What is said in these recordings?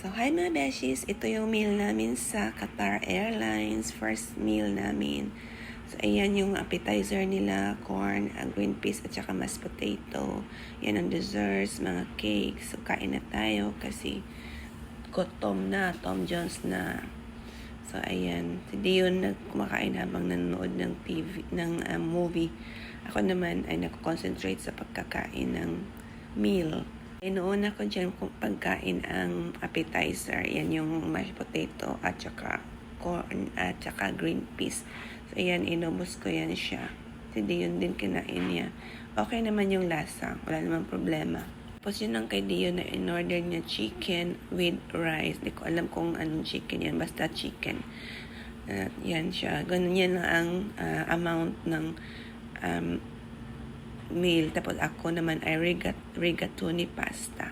So, hi mga beshies. Ito yung meal namin sa Qatar Airlines. First meal namin. So, ayan yung appetizer nila. Corn, green peas, at saka mashed potato. Yan ang desserts, mga cakes. So, kain na tayo kasi gutom na. Tom Jones na. So, ayan. Si Dion kumakain habang nanonood ng movie. Ako naman ay nag-concentrate sa pagkakain ng meal. Inuuna ko dyan kung pagkain ang appetizer. Yan yung mashed potato at saka corn at saka green peas. So, ayan, inubos ko yan siya. Hindi yun din kinain niya. Okay naman yung lasa. Wala namang problema. Tapos yun ang kay Dio na in-order niya chicken with rice. Hindi ko alam kung anong chicken yan. Basta chicken. Yan siya. Ganun yan ang amount ng meal. Tapos ako naman ay rigatoni pasta.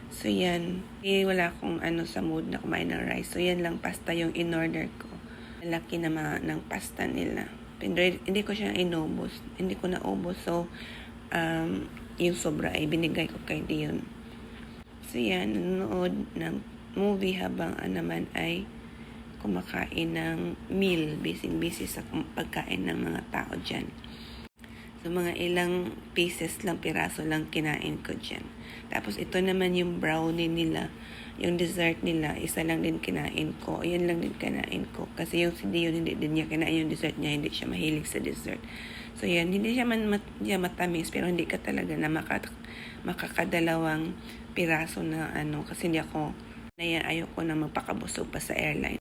So yan. Wala akong sa mood na kumain ng rice. So yan lang pasta yung in-order ko. Laki naman ng pasta nila. Pero hindi ko siya inubos. Hindi ko naubos. So yung sobra ay binigay ko kay Dion. So yan. Nanonood ng movie habang naman ay kumakain ng meal. Busy sa pagkain ng mga tao dyan. So, mga ilang pieces lang, piraso lang kinain ko dyan. Tapos, ito naman yung brownie nila. Yung dessert nila, isa lang din kinain ko. Ayan lang din kinain ko. Kasi yung si Dion, hindi din niya kinain yung dessert niya. Hindi siya mahilig sa dessert. So, yan. Hindi siya matamis, pero hindi ka talaga na makakadalawang piraso na kasi hindi ako, ayoko na magpakabusog pa sa airline.